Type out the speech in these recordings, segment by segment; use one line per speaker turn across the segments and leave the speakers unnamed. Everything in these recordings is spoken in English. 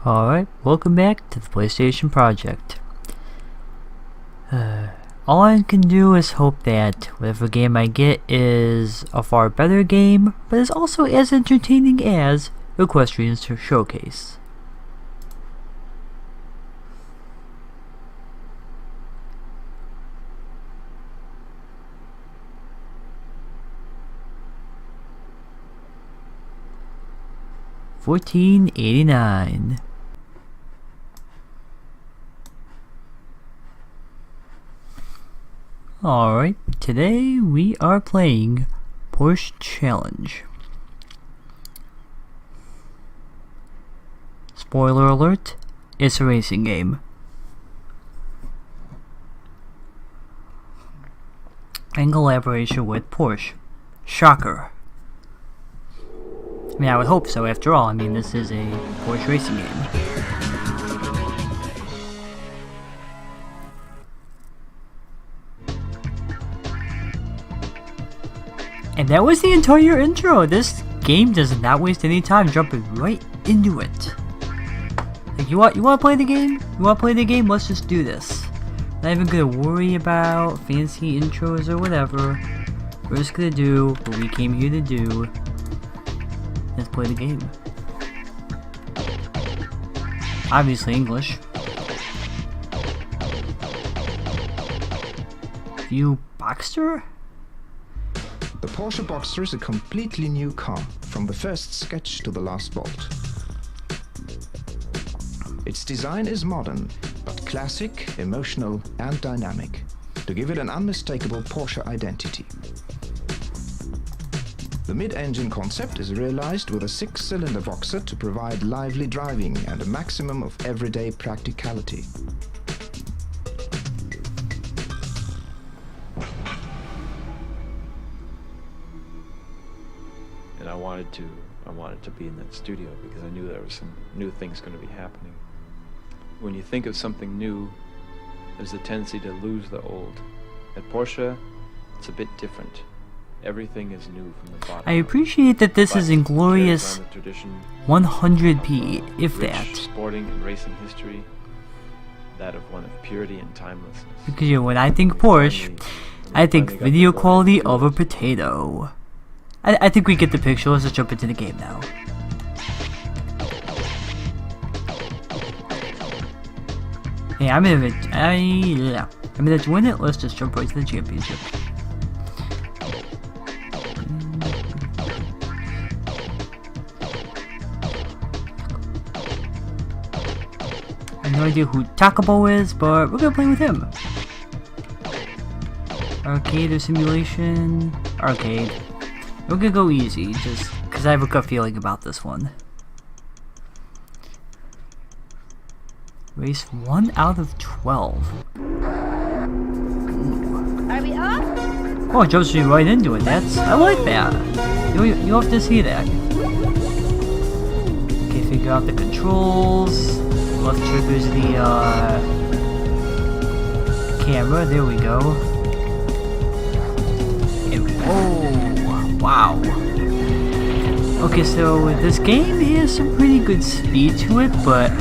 Alright, welcome back to the PlayStation Project. All I can do is hope that whatever game I get is a far better game, but is also as entertaining as Equestrian Showcase. $14.89. Alright, today we are playing Porsche Challenge. Spoiler alert, it's a racing game. In collaboration with Porsche. Shocker. I mean, I would hope so after all. I mean, this is a Porsche racing game. And that was the entire intro. This game does not waste any time jumping right into it. Like, you want to play the game? You want to play the game? Let's just do this. Not even gonna worry about fancy intros or whatever. We're just gonna do what we came here to do. Let's play the game. Obviously English. View Boxster?
The Porsche Boxster is a completely new car, from the first sketch to the last vault. Its design is modern, but classic, emotional and dynamic, to give it an unmistakable Porsche identity. The mid-engine concept is realized with a 6-cylinder Voxer to provide lively driving and a maximum of everyday practicality.
And I wanted to be in that studio because I knew there was some new things going to be happening. When you think of something new, there's a tendency to lose the old. At Porsche, it's a bit different. Everything is new from the bottom.
I appreciate that this is in glorious 100p, if that.
Sporting and racing history, that of one of purity and timelessness.
Because when I think Porsche, I think video quality over potato. I think we get the picture. Let's just jump into the game now. Hey, I'm gonna win it. Let's just jump right to the championship. I have no idea who Takabo is, but we're gonna play with him. Arcade or simulation? Arcade. We're gonna go easy, just because I have a gut feeling about this one. Race 1 out of 12.
Are we off?
Oh, it jumps me right into it. I like that. You have to see that. Okay, figure out the controls. Left triggers the camera. There we go. And wow. Okay, so this game has some pretty good speed to it, but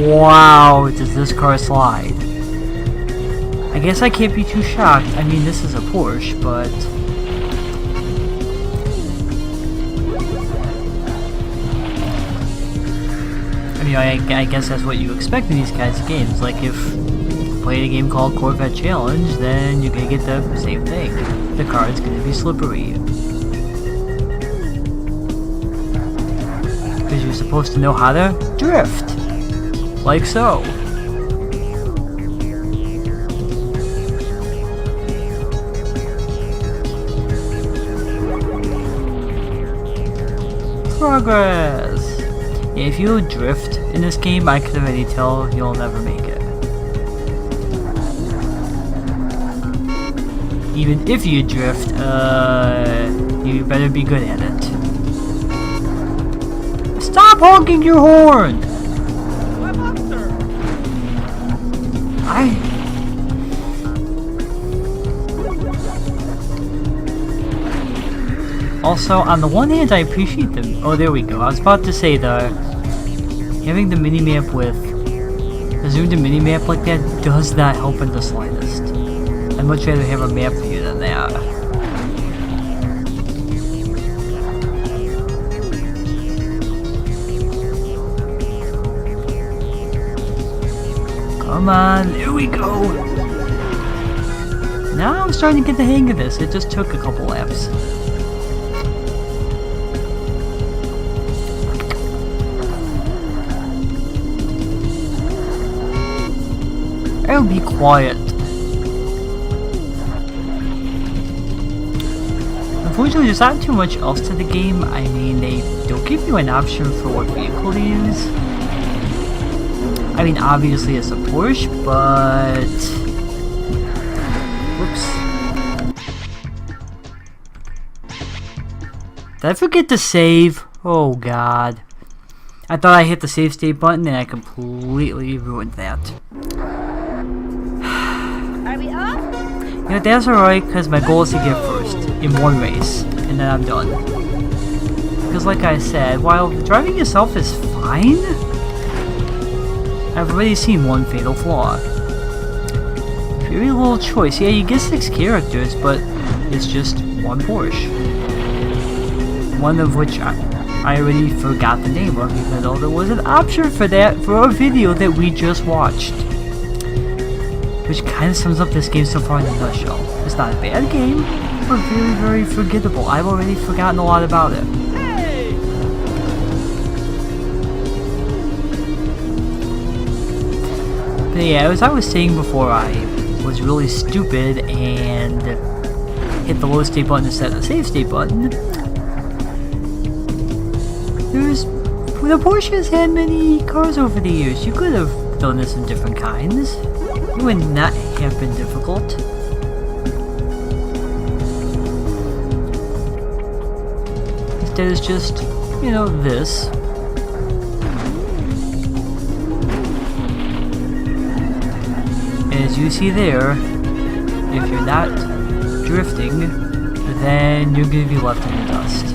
wow, does this car slide. I guess I can't be too shocked. I mean, this is a Porsche, but I mean, I guess that's what you expect in these kinds of games. Like, if you play a game called Corvette Challenge, then you're gonna get the same thing. The car is gonna be slippery. Because you're supposed to know how to drift. Like so. Progress! Yeah, if you drift in this game, I can already tell you'll never make it. Even if you drift, you better be good at it. Stop honking your horn! Also, on the one hand, I appreciate them. Oh, there we go. I was about to say having the minimap with a zoomed in minimap like that does not help in the slightest. I'd much rather have a map view than that. Come on, here we go! Now I'm starting to get the hang of this. It just took a couple laps. I'll be quiet. Unfortunately, there's not too much else to the game. I mean, they don't give you an option for what vehicle to use. I mean, obviously it's a Porsche, but... Whoops. Did I forget to save? Oh god. I thought I hit the save state button and I completely ruined that.
Are we off?
You know, that's alright, because my goal is to get first in one race, and then I'm done. Because like I said, while driving itself is fine, I've already seen one fatal flaw. Very little choice. Yeah, you get 6 characters, but it's just one Porsche. One of which I already forgot the name of, even though there was an option for that for a video that we just watched. Which kind of sums up this game so far in a nutshell. It's not a bad game, but very, very forgettable. I've already forgotten a lot about it.
Hey!
But yeah, as I was saying before, I was really stupid and hit the load state button instead of the save state button. The Porsche has had many cars over the years. You could have done this in different kinds. It would not have been difficult. Instead it's just, you know, this. As you see there, if you're not drifting, then you're going to be left in the dust.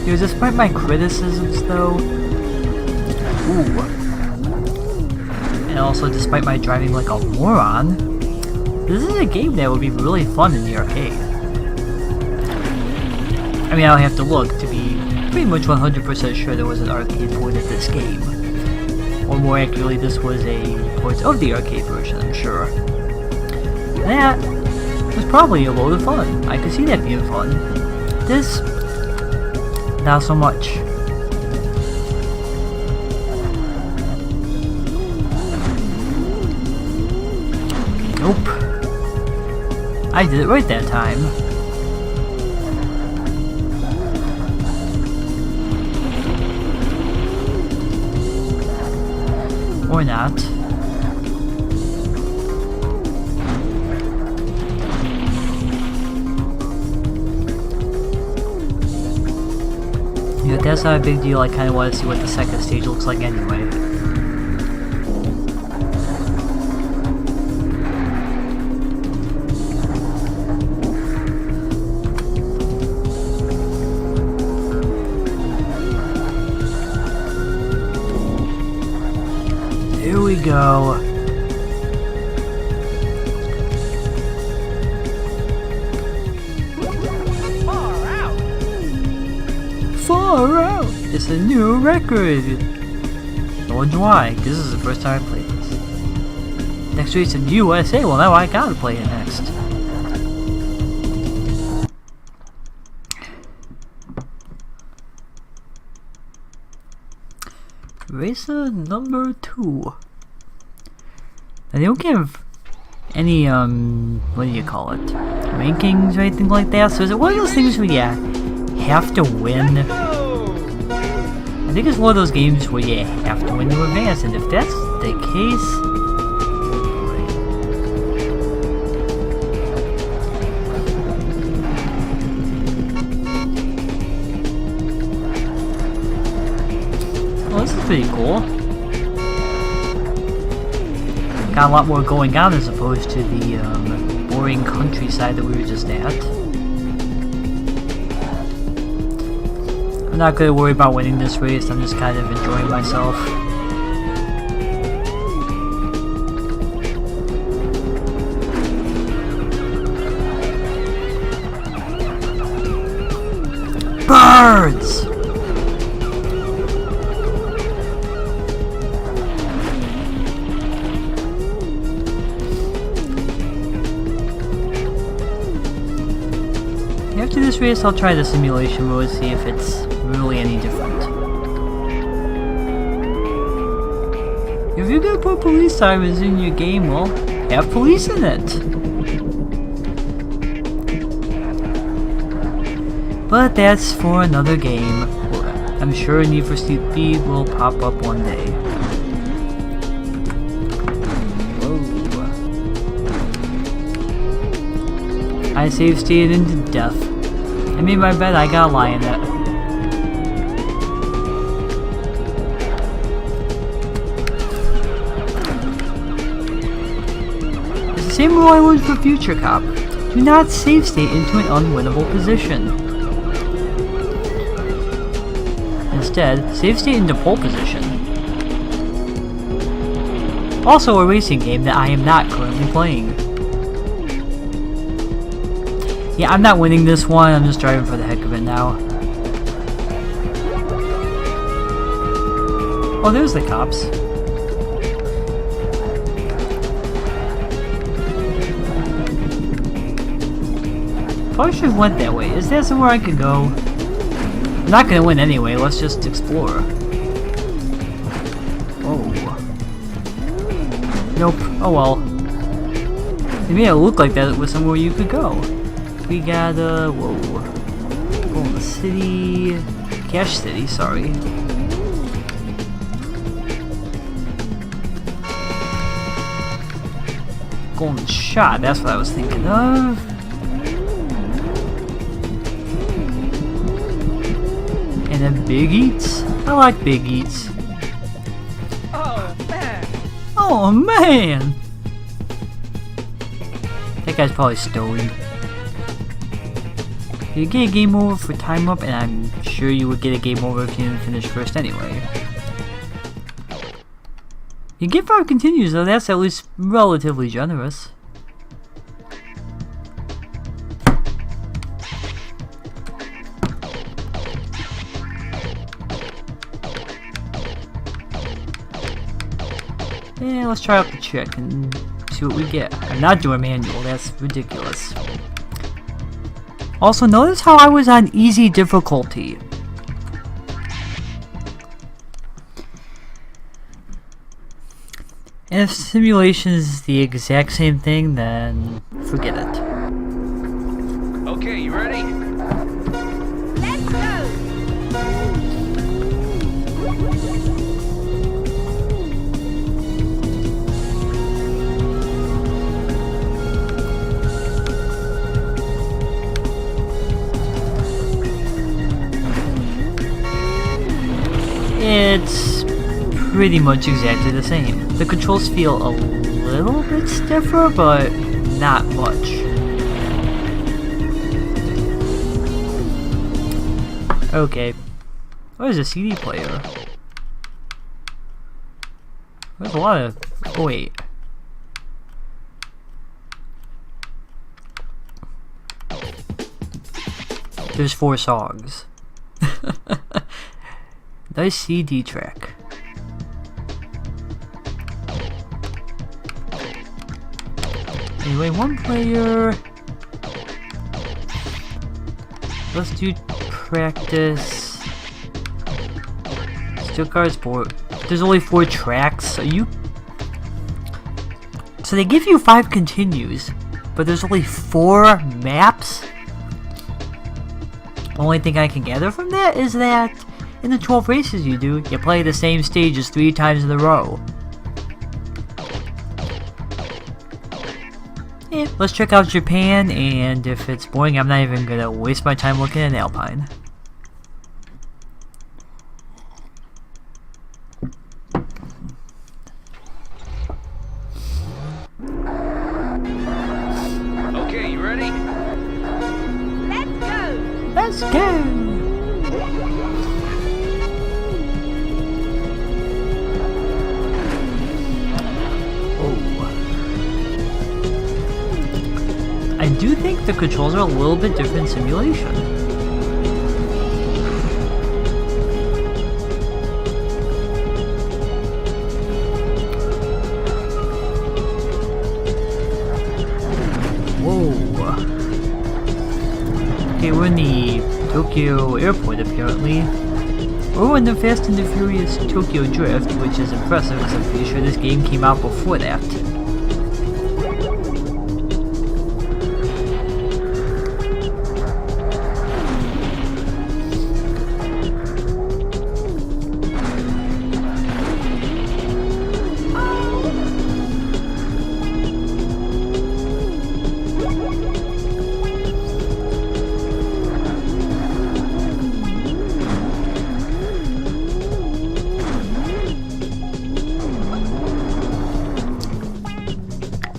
You know, despite my criticisms though, and also despite my driving like a moron, this is a game that would be really fun in the arcade. I mean, I'll have to look to be pretty much 100% sure there was an arcade port of this game. Or more accurately, this was a port of the arcade version, I'm sure. That was probably a load of fun. I could see that being fun. This, not so much. Nope. I did it right that time. Or not. You know, that's not a big deal. I kind of want to see what the second stage looks like anyway. Here we go.
Far out!
Far out! It's a new record! I wonder why, this is the first time I played this. Next race in the USA, well now I gotta play it next. Racer number 2. Now, they don't give any, what do you call it? Rankings or anything like that, so is it one of those things where you have to win? I think it's one of those games where you have to win to advance, and if that's the case... Well, this is pretty cool. got a lot more going on as opposed to the boring countryside that we were just at. I'm not gonna worry about winning this race, I'm just kind of enjoying myself. Birds! After this race, I'll try the simulation mode, see if it's really any different. If you're gonna put police sirens in your game, well, have police in it. But that's for another game. I'm sure Need for Speed will pop up one day. Whoa. I save stated into death. I made my bed, I gotta lie in it. It's the same rule I learned for Future Cop. Do not save state into an unwinnable position. Instead, save state into pole position. Also a racing game that I am not currently playing. Yeah, I'm not winning this one, I'm just driving for the heck of it now. Oh, there's the cops. Probably should have went that way. Is that somewhere I could go? I'm not gonna win anyway, let's just explore. Oh. Nope. Oh well. They made it look like that was somewhere you could go. We got, whoa. Golden City. Cash City, sorry. Golden Shot, that's what I was thinking of. And then Big Eats. I like Big Eats.
Oh, man.
Oh man! That guy's probably stoned. You get a game over for time up, and I'm sure you would get a game over if you didn't finish first anyway. You get 5 continues though, that's at least relatively generous. Yeah, let's try out the trick and see what we get. I'm not doing manual, that's ridiculous. Also, notice how I was on easy difficulty. And if simulation is the exact same thing, then forget it.
Okay, you ready?
Let's go.
It's pretty much exactly the same. The controls feel a little bit stiffer, but not much. Okay. Oh, there's a CD player. There's a lot of... Oh, wait. There's 4 songs. Nice CD track. Anyway, 1 player. Let's do practice. Steel cars board. There's only 4 tracks. Are you? So they give you 5 continues, but there's only 4 maps. The only thing I can gather from that is that in the 12 races you do, you play the same stages 3 times in a row. Yeah, let's check out Japan, and if it's boring, I'm not even gonna waste my time looking at Alpine. do think the controls are a little bit different in simulation. Whoa. Okay, we're in the Tokyo airport apparently. Or in the Fast and the Furious Tokyo Drift, which is impressive because I'm pretty sure this game came out before that.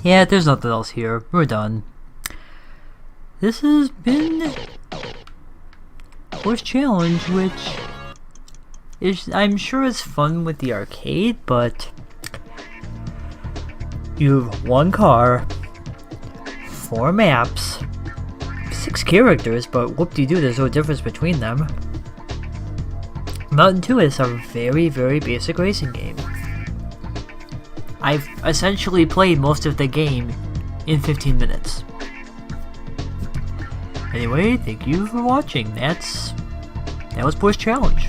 Yeah, there's nothing else here. We're done. This has been Porsche Challenge, which is, I'm sure is fun with the arcade, but you have one car, 4 maps, 6 characters, but whoop-de-doo, there's no difference between them. Mountain 2 is a very, very basic racing game. I've essentially played most of the game in 15 minutes. Anyway, thank you for watching. That was Porsche Challenge.